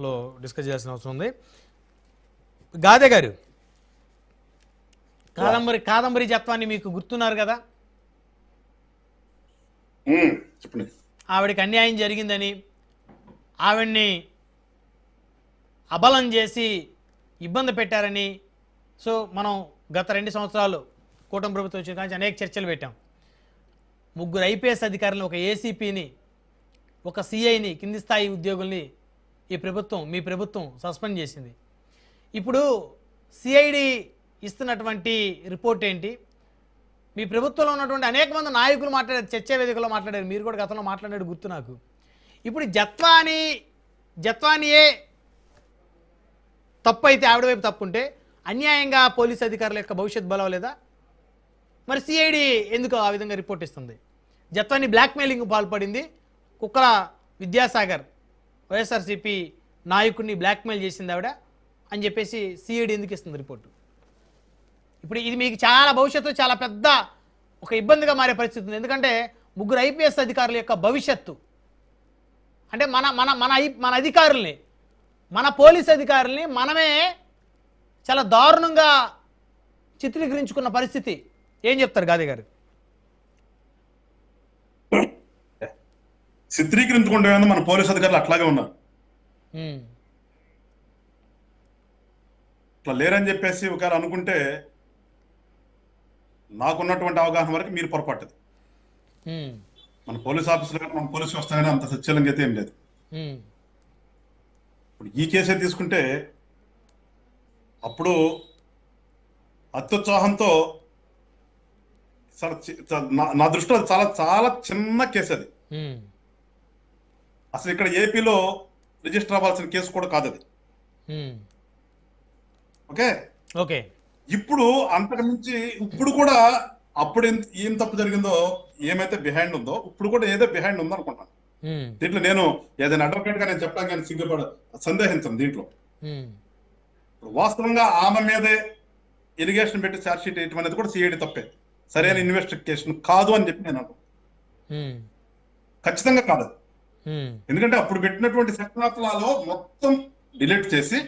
లో డిస్కస్ చేయాల్సిన అవసరం ఉంది. గాదే గారు, కాదంబరి జత్వాన్ని మీకు గుర్తున్నారు కదా? చెప్పండి. ఆవిడకి అన్యాయం జరిగిందని, ఆవిడ్ని అబలం చేసి ఇబ్బంది పెట్టారని, సో మనం గత 2 సంవత్సరాలు కూటమి ప్రభుత్వం వచ్చిన కానీ అనేక చర్చలు పెట్టాం. 3 ఐపీఎస్ అధికారులను, ఒక ఏసీపీని, ఒక సిఐని, కింది స్థాయి ఉద్యోగుల్ని మీ ప్రభుత్వం సస్పెండ్ చేసింది. ఇప్పుడు సిఐడి ఇస్తున్నటువంటి రిపోర్ట్ ఏంటి? మీ ప్రభుత్వంలో ఉన్నటువంటి అనేక మంది నాయకులు మాట్లాడారు, చర్చా వేదికలో మాట్లాడారు, మీరు కూడా గతంలో మాట్లాడారు గుర్తు నాకు. ఇప్పుడు జత్వానియే తప్పు అయితే, ఆవిడ వైపు తప్పు ఉంటే అన్యాయంగా పోలీసు అధికారుల యొక్క భవిష్యత్ బలం లేదా? మరి సిఐడి ఎందుకు ఆ విధంగా రిపోర్ట్ ఇస్తుంది? జత్వాని బ్లాక్మెయిలింగ్ పాల్పడింది, కుక్కల విద్యాసాగర్ వైఎస్ఆర్సీపీ నాయకుడిని బ్లాక్మెయిల్ చేసింది ఆవిడ అని చెప్పేసి సిఐడి ఎందుకు ఇస్తుంది రిపోర్టు? ఇప్పుడు ఇది మీకు చాలా భవిష్యత్తు చాలా పెద్ద ఒక ఇబ్బందిగా మారే పరిస్థితి ఉంది. ఎందుకంటే 3 ఐపీఎస్ అధికారుల యొక్క భవిష్యత్తు అంటే మన అధికారుల్ని, మన పోలీస్ అధికారుల్ని మనమే చాలా దారుణంగా చిత్రీకరించుకున్న పరిస్థితి. ఏం చెప్తారు గాదే గారు? చిత్రీకరించుకుంటే మన పోలీస్ అధికారులు అట్లాగే ఉన్నారు. ఇట్లా లేరని చెప్పేసి ఒకవేళ అనుకుంటే నాకున్నటువంటి అవగాహన వరకు మీరు పొరపాటుది. మన పోలీస్ ఆఫీసులు కానీ మన పోలీసు వ్యవస్థ కానీ అంత సత్యలంగా అయితే ఏం లేదు. ఇప్పుడు ఈ కేసే తీసుకుంటే అప్పుడు అత్యుత్సాహంతో నా దృష్టిలో చాలా చాలా చిన్న కేసు అది. అసలు ఇక్కడ ఏపీలో రిజిస్టర్ అవ్వాల్సిన కేసు కూడా కాదు అది. ఓకే, ఇప్పుడు అంతకు మించి ఇప్పుడు కూడా అప్పుడు ఏం తప్పు జరిగిందో, ఏమైతే బిహైండ్ ఉందో ఇప్పుడు కూడా ఏదో బిహైండ్ ఉందో అనుకుంటాను. దీంట్లో నేను ఏదైనా అడ్వకేట్ గా నేను చెప్పడానికి కానీ సిగ్గుపడ సందేహించను. దీంట్లో వాస్తవంగా ఆమె మీదే ఎలిగేషన్ పెట్టి ఛార్జ్ షీట్ వేయటం అనేది కూడా సిఐడి తప్పే, సరైన ఇన్వెస్టిగేషన్ కాదు అని చెప్పి నేను ఖచ్చితంగా కాదు. ఎందుకంటే అప్పుడు పెట్టినటువంటి సెక్షనాలో మొత్తం డిలీట్ చేసి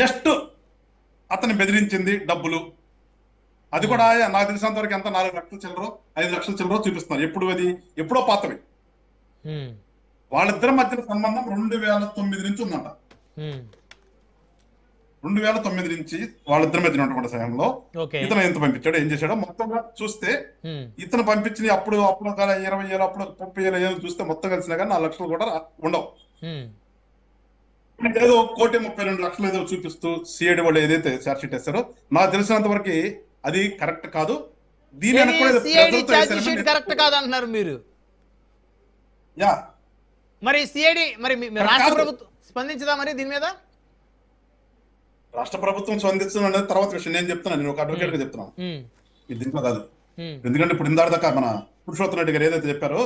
జస్ట్ అతన్ని బెదిరించింది డబ్బులు, అది కూడా నాకు తెలిసినంత వరకు ఎంత 4 లక్షల చిల్లరో 5 లక్షల చిల్లరో చూపిస్తున్నారు. ఎప్పుడో పాతవి. వాళ్ళిద్దరి మధ్య సంబంధం 2009 నుంచి ఉందంట. 2009 నుంచి వాళ్ళిద్దరి మధ్య ఉన్నటువంటి సమయంలో ఇతను ఎంత పంపించాడో ఏం చేశాడో మొత్తంగా చూస్తే ఇతను పంపించిన అప్పుడు 20,000 అప్పుడు 30,000 చూస్తే మొత్తం కలిసినా కానీ 4 లక్షలు కూడా ఉండవు. ఏదో 1,32,00,000 ఏదో చూపిస్తూ సిఐడి వాళ్ళు ఏదైతే ఛార్జ్ షీట్ వేస్తారో నాకు తెలిసినంత వరకు అది కరెక్ట్ కాదు. దీని కరెక్ట్ కాదు అంటున్నారు మీరు. మరి సిఐడి రాష్ట్ర ప్రభుత్వం స్పందించదా మరి దీని మీద? రాష్ట్ర ప్రభుత్వం స్పందించడం అనేది తర్వాత విషయం. నేను చెప్తున్నాను, నేను ఒక అడ్వకేట్ గా చెప్తున్నాను, ఇది దీంట్లో కాదు. ఎందుకంటే ఇప్పుడు ఇందాక మన పురుషోత్తమ రెడ్డి గారు ఏదైతే చెప్పారో,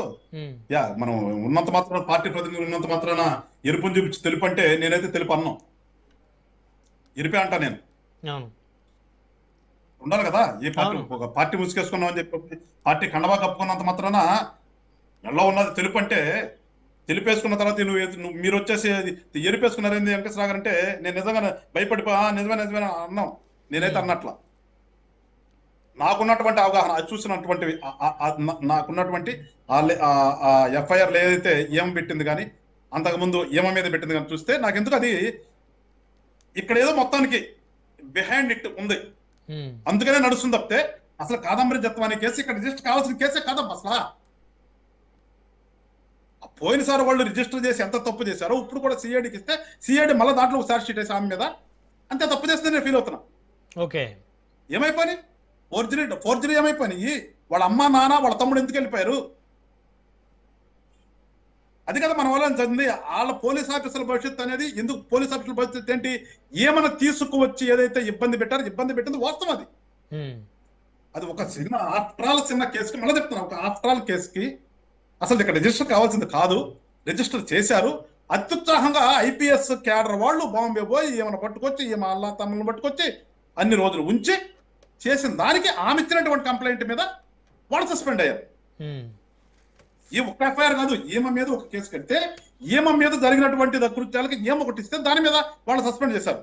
మనం ఉన్నంత మాత్రాన పార్టీ ప్రతినిధులు ఉన్నంత మాత్రాన ఎరుపుని చూపించి తెలుపు అంటే నేనైతే తెలుపు అన్నాం, ఎరిపే అంటా నేను. ఉండాలి కదా, ఏ పార్టీ ఒక పార్టీ ముసుకేసుకున్నాం అని చెప్పి పార్టీ కండవా కప్పుకున్నంత మాత్రాన ఎలా ఉన్నది తెలుపు అంటే, తెలిపేసుకున్న తర్వాత మీరు వచ్చేసి ఎరిపేసుకున్నారేంది వెంకటేశ్వర గారు అంటే నేను నిజంగా భయపడిపో నిజమే అన్నాం. నేనైతే అన్నట్ల నాకున్నటువంటి అవగాహన, అది చూసినటువంటి నాకున్నటువంటి ఎఫ్ఐఆర్లు ఏదైతే ఈఎం పెట్టింది కానీ అంతకుముందు ఈఎం మీద పెట్టింది కానీ చూస్తే నాకెందుకు అది ఇక్కడ ఏదో మొత్తానికి బిహైండ్ ఇట్ ఉంది, అందుకనే నడుస్తుంది తప్పితే అసలు కాదంబరి జత్వాని కేసు ఇక్కడ రిజిస్టర్ కావాల్సిన కేసే కాదమ్మా. అసలు పోయినసారి వాళ్ళు రిజిస్టర్ చేసి ఎంత తప్పు చేశారో ఇప్పుడు కూడా సిఐడికి ఇస్తే సిఐడి మళ్ళీ దాంట్లో ఒక ఛార్జ్ షీట్ వేసి ఆమె మీద అంతే తప్పు చేస్తే నేను ఫీల్ అవుతున్నా. ఓకే, ఏమైపోయి ఫోర్జరీ ఏమైపోయినాయి? వాళ్ళ అమ్మ నాన్న వాళ్ళ తమ్ముడు ఎందుకు వెళ్ళిపోయారు? అది కదా మన వల్ల చదివింది. వాళ్ళ పోలీస్ ఆఫీసర్ల భవిష్యత్తు అనేది ఎందుకు, పోలీస్ ఆఫీసర్ల భవిష్యత్తు ఏంటి, ఏమైనా తీసుకువచ్చి ఏదైతే ఇబ్బంది పెట్టింది వాస్తవం. అది ఒక చిన్న కేసుకి మళ్ళీ చెప్తున్నా, ఒక ఆఫ్టర్ ఆల్ కేసుకి అసలు ఇక్కడ రిజిస్టర్ కావాల్సింది కాదు, రిజిస్టర్ చేశారు. అత్యుత్సాహంగా ఐపీఎస్ క్యాడర్ వాళ్ళు బాంబే పోయి ఏమైనా పట్టుకొచ్చి ఏమో అల్లా తమ్ములను పట్టుకొచ్చి అన్ని రోజులు ఉంచి చేసిన దానికి ఆమె ఇచ్చినటువంటి కంప్లైంట్ మీద వాళ్ళు సస్పెండ్ అయ్యారు. ఈ ఒక్క ఎఫ్ఐఆర్ కాదు, ఈమె మీద ఒక కేసు కడితే ఈమె మీద జరిగినటువంటి కృత్యాలకి ఈమె ఒకటి ఇస్తే దాని మీద వాళ్ళు సస్పెండ్ చేశారు.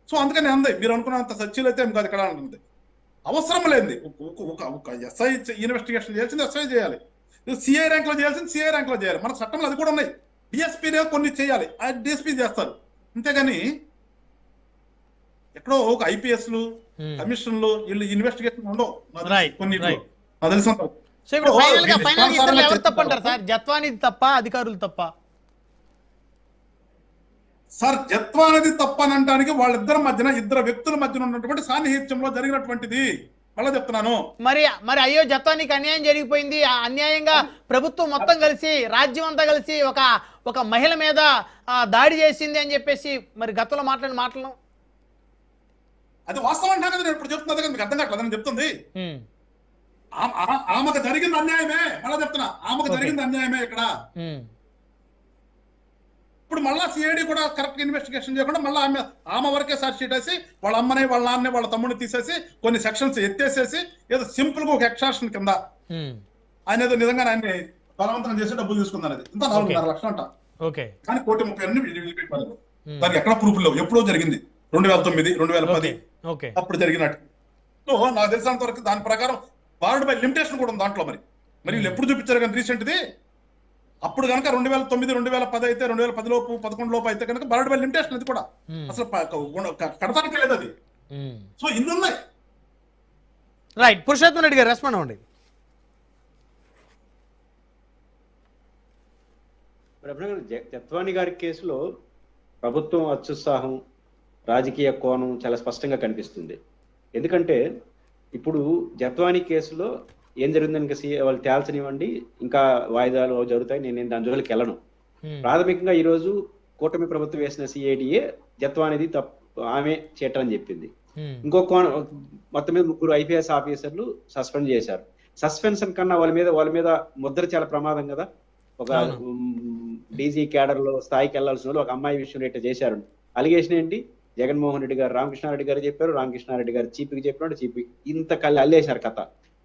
సో అందుకని అంది మీరు అనుకున్నంత సచ్యులు అయితే ఏం కాదు ఇక్కడ అంటుంది. అవసరం లేదు ఒక ఎస్ఐ ఇన్వెస్టిగేషన్ చేయాల్సింది ఎస్ఐ చేయాలి, సిఐ ర్యాంక్ లో చేయాల్సింది సిఐ ర్యాంక్ లో చేయాలి. మన చట్టంలో అది కూడా ఉన్నాయి. డిఎస్పీనే కొన్ని చేయాలి, ఆ డిఎస్పీ చేస్తారు. అంతేగాని ఎక్కడో ఒక ఐపీఎస్లు కమిషన్లు వీళ్ళు ఇన్వెస్టిగేషన్ ఉండవు కొన్ని తెలిసినంత. సో ఇప్పుడు ఫైనల్ గా ఎవరు తప్పంటారు సార్? జత్వాని తప్ప, అధికారులు తప్ప? సార్ జత్వా అనేది తప్పనంటానికి వాళ్ళిద్దరి మధ్యన ఇద్దరు వ్యక్తుల మధ్యన ఉన్నటువంటి సాన్నిహిత్యంలో జరిగినటువంటిది మళ్ళీ చెప్తున్నాను. మరి అయ్యో జత్వానికి అన్యాయం జరిగిపోయింది, అన్యాయంగా ప్రభుత్వం మొత్తం కలిసి రాజ్యం అంతా కలిసి ఒక మహిళ మీద దాడి చేసింది అని చెప్పేసి మరి గతంలో మాట్లాడిన మాటలను అది వాస్తవం అంటా కదా నేను ఇప్పుడు చెప్తున్నా కదా, మీకు అర్థం కావట్లేదని చెప్తుంది. ఆమెకు జరిగింది అన్యాయమే, మళ్ళీ చెప్తున్నా ఆమెకు జరిగింది అన్యాయమే. ఇక్కడ ఇప్పుడు మళ్ళా సిఐడి కూడా కరెక్ట్ ఇన్వెస్టిగేషన్ చేయకుండా మళ్ళీ ఆమె వరకే సార్జ్ షీట్ వేసి వాళ్ళ అమ్మని వాళ్ళ నాన్నని వాళ్ళ తమ్ముడిని తీసేసి కొన్ని సెక్షన్స్ ఎత్తేసేసి ఏదో సింపుల్ గా ఒక ఎక్స్ట్రాక్షన్ కింద ఆయన ఏదో నిజంగా ఆయన్ని బలవంతం చేసి డబ్బులు తీసుకున్నారు. అది ఇంత 4.5 లక్షలు అంట. కానీ 1,30,000 దానికి ఎక్కడ ప్రూఫ్ లేవు. ఎప్పుడో జరిగింది 2009, 2010 అప్పుడు జరిగినట్టు. సో నాకు తెలిసినంత వరకు దాని ప్రకారం బార్డ్ బై లిమిటేషన్ కూడా ఉంది దాంట్లో. మరి వీళ్ళు ఎప్పుడు చూపించారు కానీ రీసెంట్ది అప్పుడు కనుక 2009, 2010 అయితే 2010 లోపు 11 లోపు అయితే కనుక బార్డ్ బై లిమిటేషన్ అది కూడా అసలు కడతానికే లేదు అది. సో ఇన్ని ఉన్నాయి. రైట్. పురుషోత్తం రెడ్డి గారు రెస్పాండ్ అవ్వండి. జత్వాని గారి కేసులో ప్రభుత్వం అత్యుత్సాహం, రాజకీయ కోణం చాలా స్పష్టంగా కనిపిస్తుంది. ఎందుకంటే ఇప్పుడు జత్వాని కేసులో ఏం జరిగిందని ఇంకా వాళ్ళు తేల్చనివ్వండి, ఇంకా వాయిదాలు జరుగుతాయి, నేను దాని జోలికి వెళ్ళను. ప్రాథమికంగా ఈ రోజు కూటమి ప్రభుత్వం వేసిన సిఐడిఏ జత్వానిది తప్పు, ఆమె చేయటం చెప్పింది. ఇంకో మొత్తం మీద 3 ఐపీఎస్ ఆఫీసర్లు సస్పెండ్ చేశారు. సస్పెన్షన్ కన్నా వాళ్ళ మీద ముద్ర చాలా ప్రమాదం కదా. ఒక డీజీ క్యాడర్ లో స్థాయికి వెళ్లాల్సిన వాళ్ళు ఒక అమ్మాయి విషయంలో ఇట్లా చేశారు. అలిగేషన్ ఏంటి? జగన్మోహన్ రెడ్డి గారు రామకృష్ణారెడ్డి గారు చెప్పారు, రామకృష్ణారెడ్డి గారు చీపీకి చెప్పినట్టు చీపీ ఇంత కళ్ళు అల్లేశారు కథ.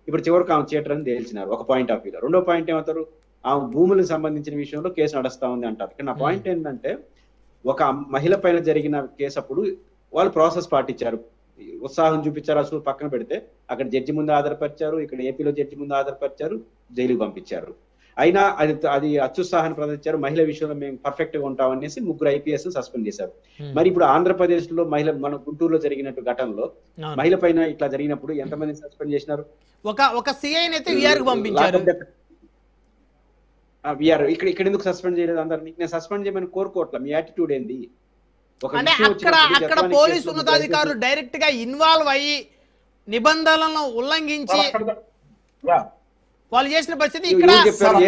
ఇప్పుడు చివరికి ఆమె థియేటర్ అని తేల్చినారు ఒక పాయింట్ ఆఫ్ వ్యూలో. రెండో పాయింట్ ఏమంటారు? ఆ భూములకు సంబంధించిన విషయంలో కేసు నడుస్తా ఉంది అంటారు. ఇక్కడ నా పాయింట్ ఏంటంటే ఒక మహిళ పైన జరిగిన కేసు అప్పుడు వాళ్ళు ప్రాసెస్ పాటించారు, ఉత్సాహం చూపించారు. అసలు పక్కన పెడితే అక్కడ జడ్జి ముందు ఆధారపరిచారు, ఇక్కడ ఏపీలో జడ్జి ముందు ఆధారపరిచారు, జైలుకి పంపించారు. అయినా అది అత్యుత్సాహాన్ని ప్రదర్శించారు. మహిళ విషయంలో మేము పర్ఫెక్ట్ గా ఉంటామనేసి 3 ఐపీఎస్ సస్పెండ్ చేశారు. మరి ఇప్పుడు ఆంధ్రప్రదేశ్ లో మన గుంటూరులో జరిగినట్టు ఘటనలో మహిళ పైన ఇట్లా జరిగినప్పుడు ఎంతమంది సస్పెండ్ చేసినారు? ఒక సిఐని అయితే విఆర్ కి పంపించారు. విఆర్ ఇక్కడ ఎందుకు సస్పెండ్ చేయలేదు అందరినీ? నేను సస్పెండ్ చేయమని కోరుకోవట్లా. మీ యాటిట్యూడ్ ఏంది? అంటే అక్కడ పోలీసు ఉన్నతాధికారులు డైరెక్ట్ గా ఇన్వాల్వ్ అయ్యి నిబంధనలను ఉల్లంఘించి వాళ్ళు చేసిన పరిస్థితి ఇక్కడ ఏ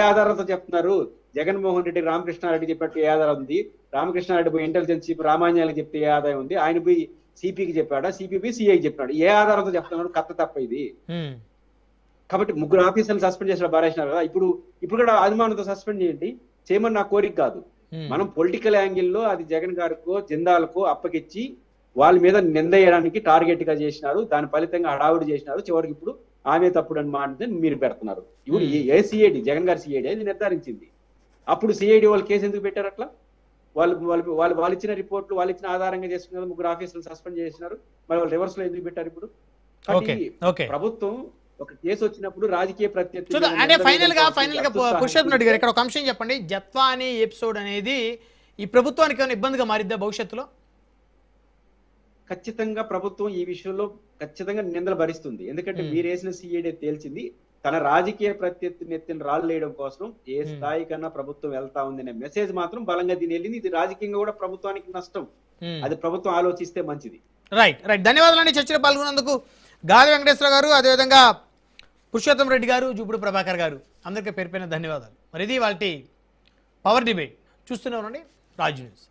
ఆధారంతో చెప్తున్నారు? జగన్మోహన్ రెడ్డి రామకృష్ణారెడ్డి చెప్పినట్టు ఏ ఆధారం ఉంది? రామకృష్ణారెడ్డి పోయి ఇంటెలిజెన్స్ చీఫ్ రామాంజనేయులకు చెప్తే ఏ ఆదాయం ఉంది? ఆయన పోయి సిపికి చెప్పాడా, సిపి సిఐకి చెప్పాడు? ఏ ఆధారంతో చెప్తున్నాడు? కథ తప్ప ఇది. కాబట్టి 3 ఆఫీసర్లు సస్పెండ్ చేసిన బారేసినారు కదా. ఇప్పుడు కూడా అనుమానంతో సస్పెండ్ చేయండి, చేయమని నా కోరిక కాదు. మనం పొలిటికల్ యాంగిల్లో అది జగన్ గారికో జిందాల్కో అప్పగిచ్చి వాళ్ళ మీద నిందేయడానికి టార్గెట్ గా చేసినారు. దాని ఫలితంగా హడావుడి చేసినారు. చివరికి ఇప్పుడు ఆమె తప్పుడు అని మాట మీరు పెడుతున్నారు. ఇప్పుడు ఏ సిఐడి, జగన్ గారి సిఐడి అది నిర్ధారించింది. అప్పుడు సిఐడి వాళ్ళు కేసు ఎందుకు పెట్టారు అట్లా? వాళ్ళు ఇచ్చిన రిపోర్ట్లు వాళ్ళు ఇచ్చిన ఆధారంగా చేసుకున్నారు. 3 ఆఫీసర్లు సస్పెండ్ చేసినారు. మరి వాళ్ళు రివర్స్ లో ఎందుకు పెట్టారు? ఇప్పుడు ప్రభుత్వం ఒక కేసు వచ్చినప్పుడు రాజకీయ ప్రత్యర్థి అంటే ఫైనల్ గా పురుషోత్తం రెడ్డి గారు ఇక్కడ ఒక అంశం చెప్పండి. జత్వాని ఎపిసోడ్ అనేది ఈ ప్రభుత్వానికి ఏమైనా ఇబ్బందిగా మారిద్దా భవిష్యత్తులో? ఖచ్చితంగా ప్రభుత్వం ఈ విషయంలో ఖచ్చితంగా నిందలు భరిస్తుంది. ఎందుకంటే మీరు వేసిన సిఐడి తేల్చింది తన రాజకీయ ప్రత్యర్థిని ఎత్తిన రాళ్ళు వేయడం కోసం ఏ స్థాయి కన్నా ప్రభుత్వం వెళ్తా ఉంది అనే మెసేజ్ మాత్రం బలంగా దీని వెళ్ళింది. ఇది రాజకీయంగా కూడా ప్రభుత్వానికి నష్టం. అది ప్రభుత్వం ఆలోచిస్తే మంచిది. రైట్. ధన్యవాదాలు చర్చలో పాల్గొన్నందుకు గాలి వెంకటేశ్వర గారు, అదేవిధంగా పురుషోత్తం రెడ్డి గారు, జూపుడు ప్రభాకర్ గారు, అందరికీ పేరు ధన్యవాదాలు. మరి ఇది వాళ్ళ పవర్ డిబేట్ చూస్తూనే ఉండండి రాజ్ న్యూస్.